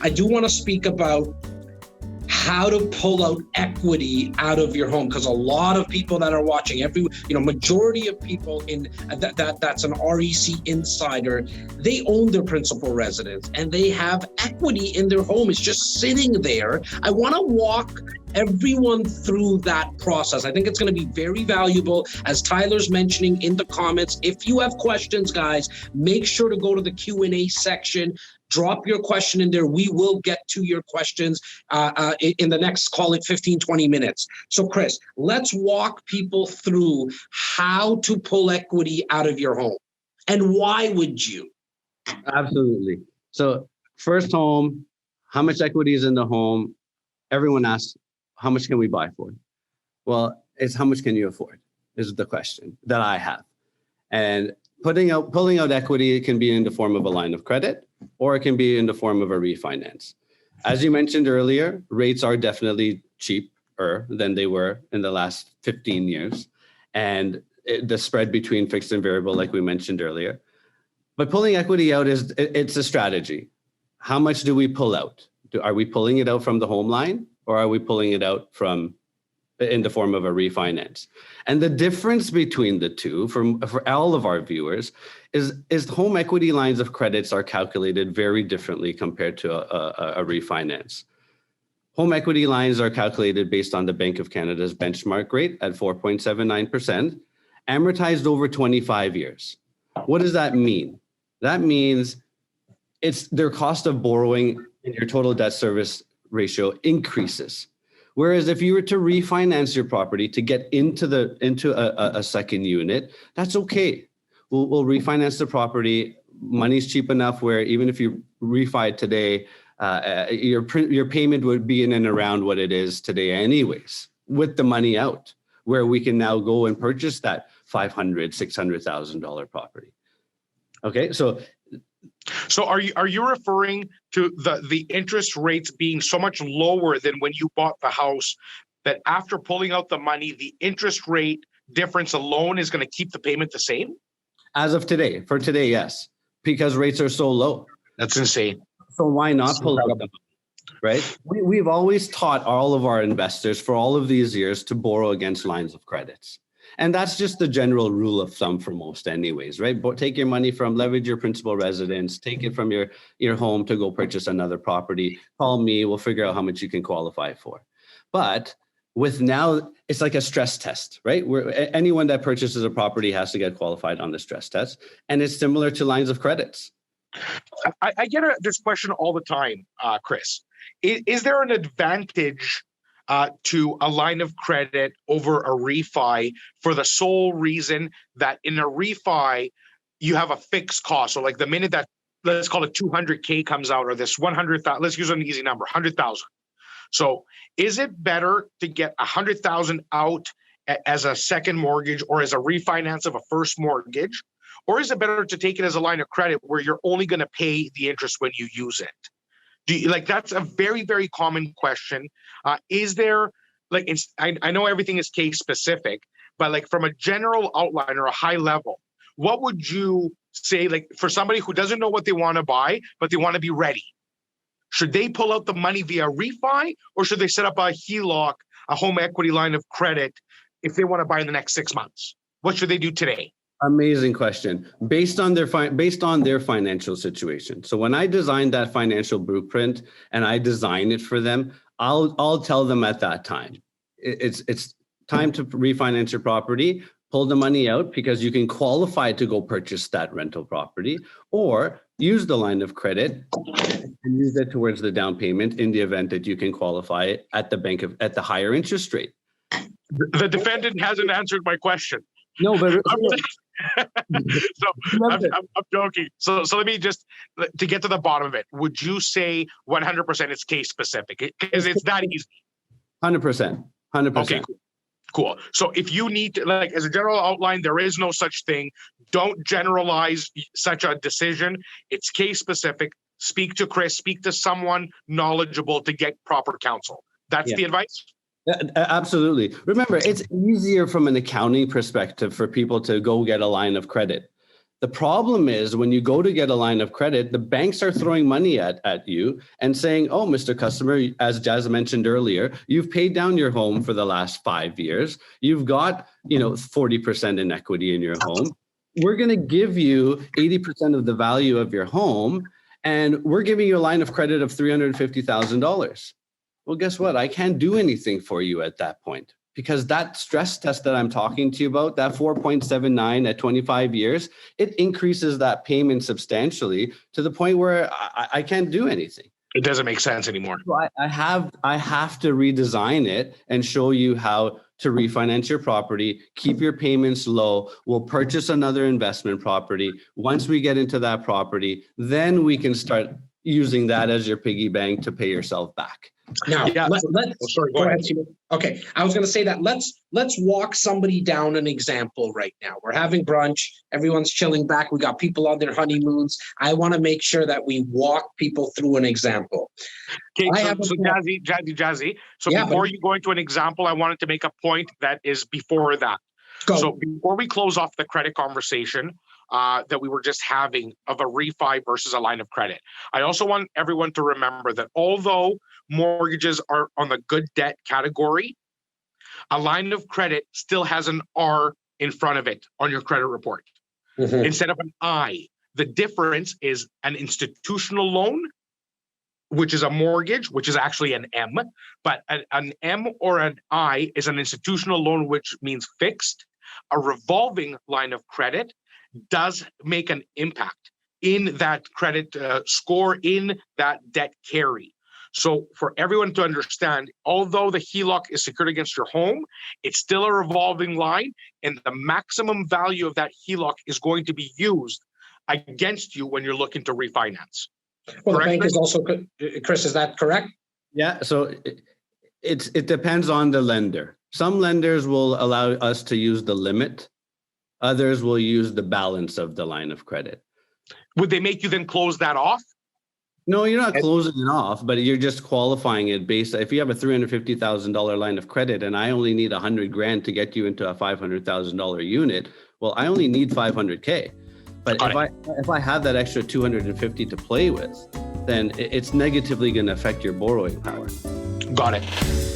I do want to speak about how to pull out equity out of your home, because a lot of people that are watching, majority of people in that's an REC insider, they own their principal residence and they have equity in their home. It's just sitting there. I want to walk everyone through that process. I think it's going to be very valuable, as Tyler's mentioning in the comments. If you have questions, guys, make sure to go to the Q&A section. Drop your question in there. We will get to your questions in the next, call it 15, 20 minutes. So Chris, let's walk people through how to pull equity out of your home. And why would you? Absolutely. So first home, how much equity is in the home? Everyone asks, how much can we buy for? Well, it's how much can you afford is the question that I have. And pulling out equity, it can be in the form of a line of credit, or it can be in the form of a refinance. As you mentioned earlier, rates are definitely cheaper than they were in the last 15 years. And the spread between fixed and variable, like we mentioned earlier. But pulling equity out it's a strategy. How much do we pull out? Are we pulling it out from the home line, or are we pulling it out in the form of a refinance? And the difference between the two, for all of our viewers, is home equity lines of credits are calculated very differently compared to a refinance. Home equity lines are calculated based on the Bank of Canada's benchmark rate at 4.79%, amortized over 25 years. What does that mean? That means it's their cost of borrowing and your total debt service ratio increases. Whereas if you were to refinance your property to get into a second unit, that's okay. We'll refinance the property. Money's cheap enough where even if you refi today, your payment would be in and around what it is today anyways, with the money out, where we can now go and purchase that $500,000, $600,000 property. Okay, so are you referring to the interest rates being so much lower than when you bought the house that after pulling out the money, the interest rate difference alone is going to keep the payment the same? As of today, for today, yes, because rates are so low. That's insane. So why not pull out the money, right? We've always taught all of our investors for all of these years to borrow against lines of credits. And that's just the general rule of thumb for most anyways, right? But take your money leverage your principal residence, take it from your home to go purchase another property. Call me, we'll figure out how much you can qualify for. But with now, it's like a stress test, right? Where anyone that purchases a property has to get qualified on the stress test. And it's similar to lines of credits. I get this question all the time, Chris. Is there an advantage to a line of credit over a refi for the sole reason that in a refi, you have a fixed cost? So like the minute that, let's call it 200K comes out, or this 100,000, let's use an easy number, 100,000. So is it better to get 100,000 out as a second mortgage or as a refinance of a first mortgage? Or is it better to take it as a line of credit where you're only going to pay the interest when you use it? That's a very, very common question. Is there, I know everything is case specific, but from a general outline or a high level, what would you say, for somebody who doesn't know what they want to buy, but they want to be ready? Should they pull out the money via refi, or should they set up a HELOC, a home equity line of credit, if they want to buy in the next 6 months? What should they do today? Amazing question. Based on their financial situation. So when I designed that financial blueprint and I design it for them, I'll tell them at that time, it's time to refinance your property, pull the money out because you can qualify to go purchase that rental property, or use the line of credit and use it towards the down payment in the event that you can qualify at the higher interest rate. The defendant hasn't answered my question. No, but I'm joking. So let me just, to get to the bottom of it, would you say 100% it's case specific? Because it's that easy. 100%. Okay, cool. So if you need to, as a general outline, there is no such thing. Don't generalize such a decision. It's case specific. Speak to Chris, speak to someone knowledgeable to get proper counsel. That's the advice? Absolutely. Remember, it's easier from an accounting perspective for people to go get a line of credit. The problem is when you go to get a line of credit, the banks are throwing money at you and saying, oh, Mr. Customer, as Jas mentioned earlier, you've paid down your home for the last 5 years. You've got, 40% in equity in your home. We're going to give you 80% of the value of your home, and we're giving you a line of credit of $350,000. Well, guess what? I can't do anything for you at that point. Because that stress test that I'm talking to you about, that 4.79 at 25 years, it increases that payment substantially to the point where I can't do anything. It doesn't make sense anymore. So I have to redesign it and show you how to refinance your property, keep your payments low. We'll purchase another investment property. Once we get into that property, then we can start using that as your piggy bank to pay yourself back. Now, let's go ahead. Okay, I was going to say that let's walk somebody down an example right now. We're having brunch. Everyone's chilling back. We got people on their honeymoons. I want to make sure that we walk people through an example. Okay, so Jazzy. So before you go into an example, I wanted to make a point that is before that. Go. So before we close off the credit conversation that we were just having of a refi versus a line of credit, I also want everyone to remember that although mortgages are on the good debt category, a line of credit still has an R in front of it on your credit report instead of an I. The difference is an institutional loan, which is a mortgage, which is actually an M, but an M or an I is an institutional loan, which means fixed. A revolving line of credit does make an impact in that credit score, in that debt carry. So for everyone to understand, although the HELOC is secured against your home, it's still a revolving line, and the maximum value of that HELOC is going to be used against you when you're looking to refinance. Well, correct, the bank is also, Chris, is that correct? Yeah, so it depends on the lender. Some lenders will allow us to use the limit. Others will use the balance of the line of credit. Would they make you then close that off? No, you're not closing it off, but you're just qualifying it based. If you have a $350,000 line of credit and I only need $100,000 to get you into a $500,000 unit, well, I only need $500K. But if I have that extra $250 to play with, then it's negatively going to affect your borrowing power. Got it.